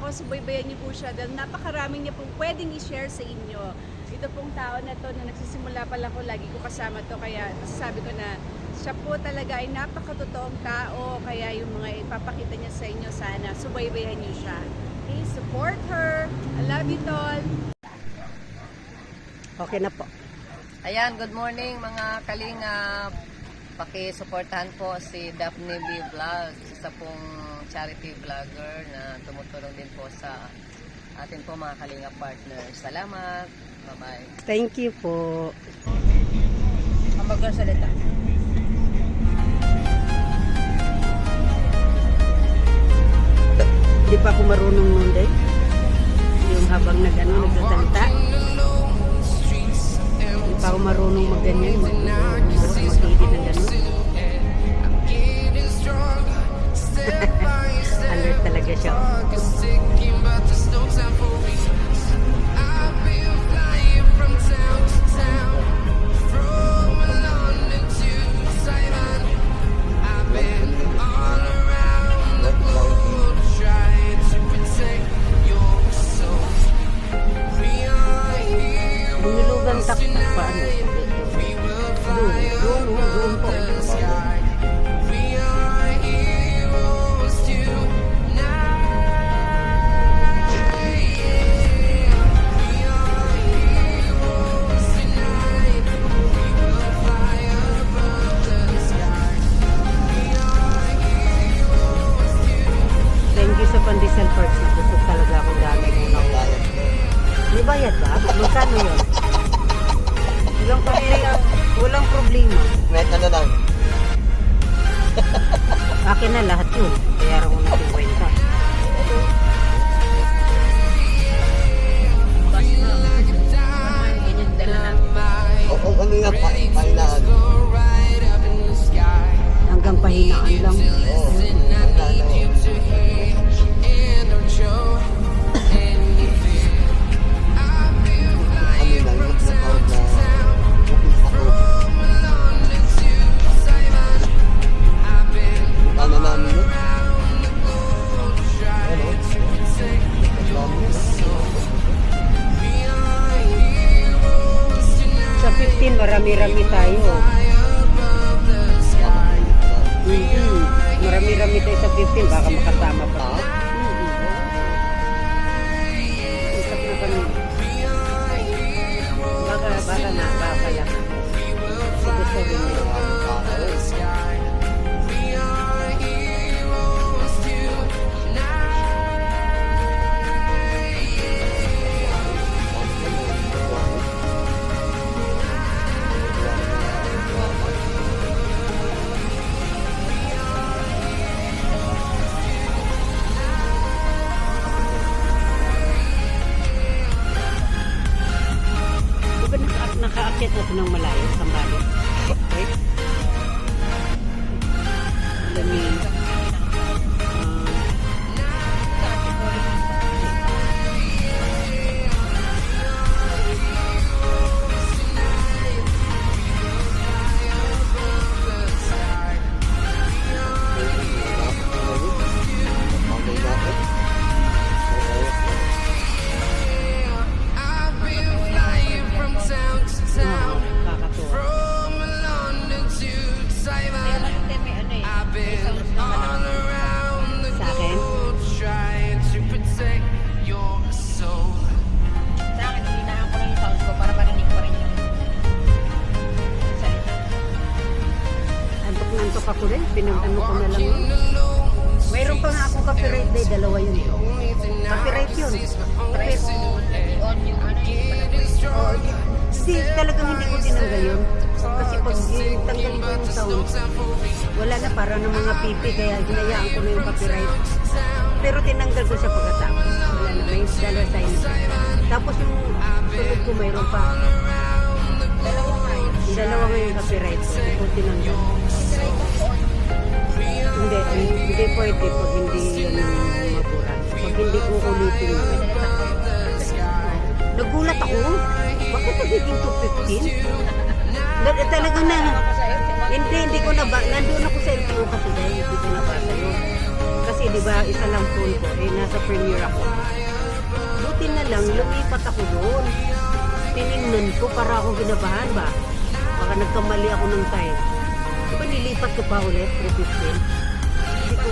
ako, subaybayan niyo po siya dahil napakarami niya pong pwedeng i-share sa inyo. Ito pong tao na to na nagsisimula pa lang ko, lagi ko kasama to, kaya nasasabi ko na siya po talaga ay napakatotoong tao, kaya yung mga ipapakita niya sa inyo, sana subaybayan niyo siya. Okay, support her. I love you, Tol. Okay na po. Ayan, good morning mga kalingap. Paki-suportahan po si Daphne B. Vlogs, isa pong charity vlogger na tumutulong din po sa atin po mga kalingap partners. Salamat. Bye-bye. Thank you po. Ang magkasalita. Hindi pa ako marunong nun din. Yung habang nagsasalita. Hindi pa ako marunong magganyan. Mag-edit ng gano'n. Alert talaga siya. Bunilugan taktak pa ano. Doon po. Thank you sa Pandesal Parks na gusto talaga akong gamit ng bayad. May bayad ba? Magkano yun? Walang problema. Kahit ano lang. Akin na lahat yun. Bayaran ko na 50. O ano yung pahinaan? Hanggang pahinaan lang. Oo. Ano lang, nag-account na booking ako. Ano namin yun? Ano? Sa 15, marami-rami tayo. Marami-rami tayo sa 15. Baka makasama pa. Isap na kami. Baka na. Baka yan. Gusto rin nyo. Nakaakit na ito ng malayo sa bali. Okay? Dami. Ako rin, pinag-ano ko na lang yun. Mayroon pa nga akong copyright day, dalawa yun. Copyright yun. Hindi, talagang hindi ko tinanggal yun. Kasi pag tanggalin ko yung sound, wala na, para ng mga pipi, kaya hinayaan ko na yung copyright. Pero tinanggal ko siya pagkatapos. Wala na, may dollar sign. Tapos yung sunod ko mayroon pa. Dalawa nga yung copyright ko. Hindi ko tinanggal. Hindi pwede pag hindi yun mabura. Pag hindi ko ulitin yun. Nagulat ako. Bakit nagiging 215? Talagang na. Hindi ko na ba. Nandun ako sa LTO kasi dahil hindi ko nabasa yun. Kasi di ba isa lang phone ko, eh nasa premiere ako. Buti na lang, lumipat ako doon. Tinignan ko para akong ginabahan ba? Baka nagkamali ako ng time. Di ba nilipat ko pa ulit, 315? Hindi ko,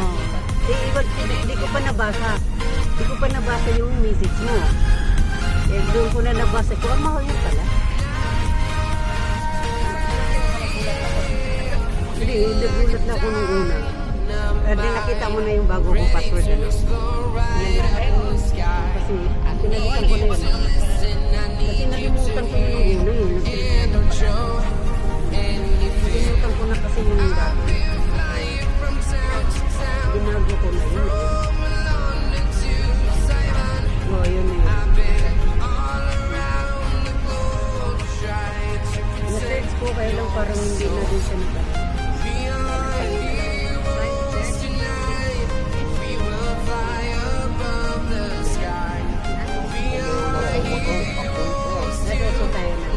oh. Hindi ko pa nabasa. Hindi ko pa nabasa yung message mo. Eh, doon ko na nabasa ko, mahal yun pala. Hindi, nagulat na ako nung una. Di nakita mo na yung bago kong password. Ano? Kasi pinalitan ko na yun. Kasi nalimutan ko yung una yun. Nalimutan ko na kasi yung dati. Ginago ko na yun. Oo, yun na yun. Na-search ko kaya lang parang hindi na din siya nagkakaroon. Nag-reso tayo na.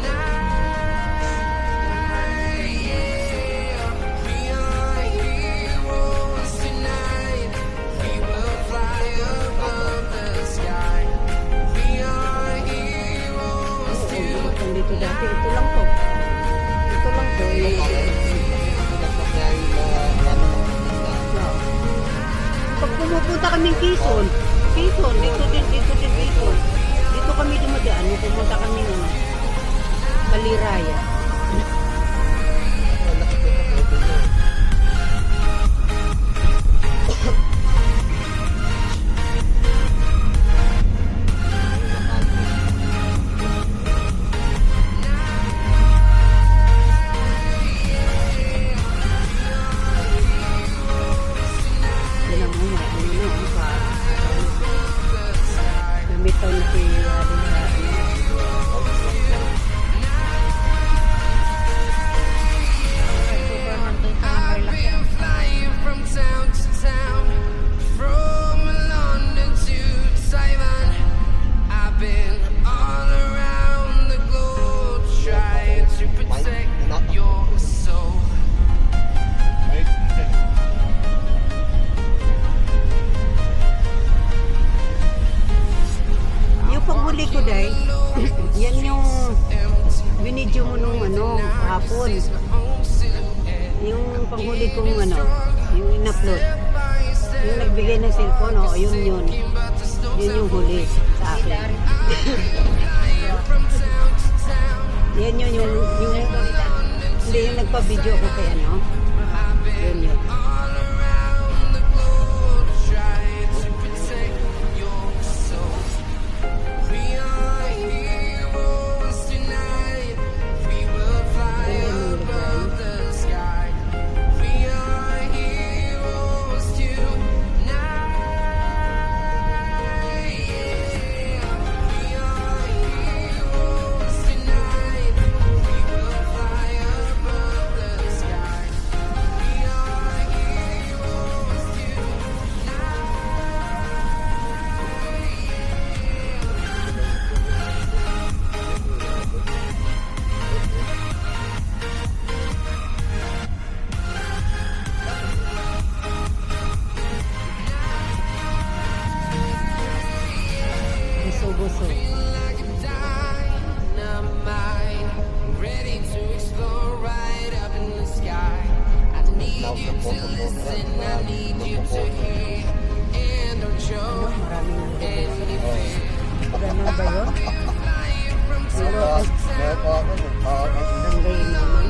Dito dati, ito lang to. Ito lang to. Pag pumupunta kaming Quezon, dito din. Dito kami dumadaan, pumunta kami ng Paliraya. Namitaw na si paghuli ko dahil yan yung binidyo mo nung hapon, yung panghuli kong yung in-upload, yung nagbigay ng cellphone, yun yung huli sa akin. Yan yung hindi yung nagpa-video ko kay yun Gusto. Ganun ba yun? Langgay naman.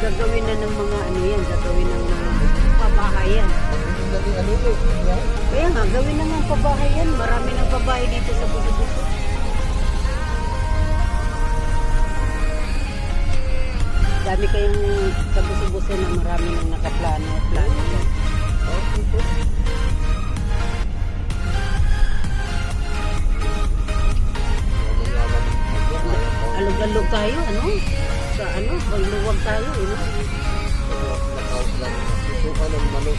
Gagawin na ng mga gagawin ng mga pabahayan. ano yun? Yan. Kaya nga, gawin na nga ang pabahay yan. Marami ng pabahay dito sa Buso-Buso. Dami kayong sa Buso-Buso na marami nang nakaplano. Plano yan. Okay po. Ano naman? Alog-alog tayo, ano? Sa ano, magluwag tayo, ano? Nakaw lang. Susuka ng manok.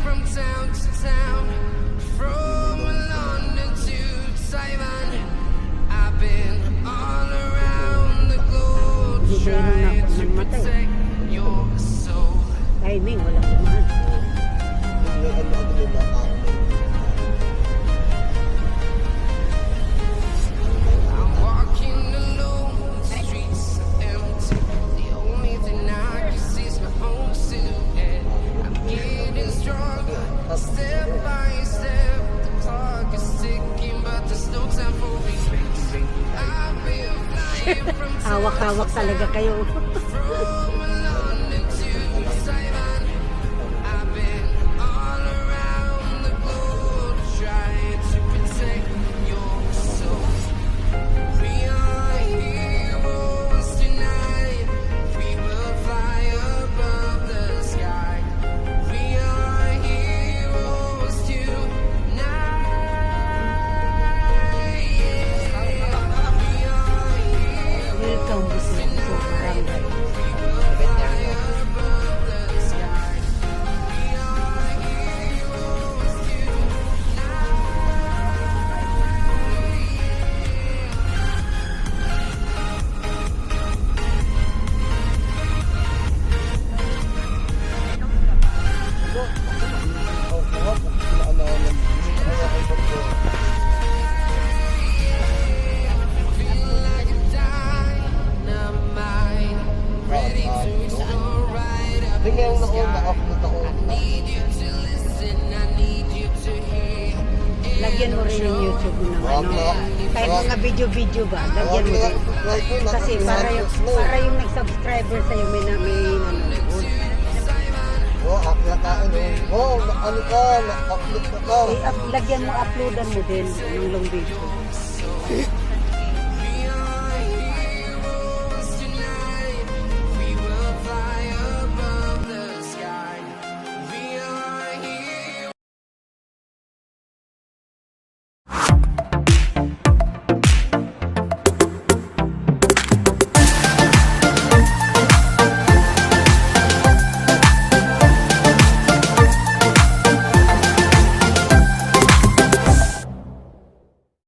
From town to town, from London to Taiwan, I've been all around the globe Hindi kayo trying to nang matay. protect your soul. Timing, walang dumaan. May ano din na I'm walking alone, the streets are empty. The only thing I can see is my own silhouette. I'm getting stronger, step by step. The clock is ticking, but there's no time for regrets. I've been flying from Hawak-hawak talaga kayo. London to Taiwan. I've been all around the globe trying to protect your soul. We are heroes tonight. We will fly above the sky. We are heroes tonight. We are heroes Welcome, Buso-Buso, Barangay. above the sky. We are heroes dynamite, ready to soar right up in Tingnan the ako, sky. naka-upload ako. Need you to listen, I need you to hear. Lagyan mo rin yung YouTube mo ng ano. Kahit mga video-video ba, lagyan mo din. Kasi para yung nag-subscriber sa'yo may nanonood. Oo, nakain oh. Oo, ano ka, naka-upload ka ka. Lagyan mo, uploadan mo din ng long video.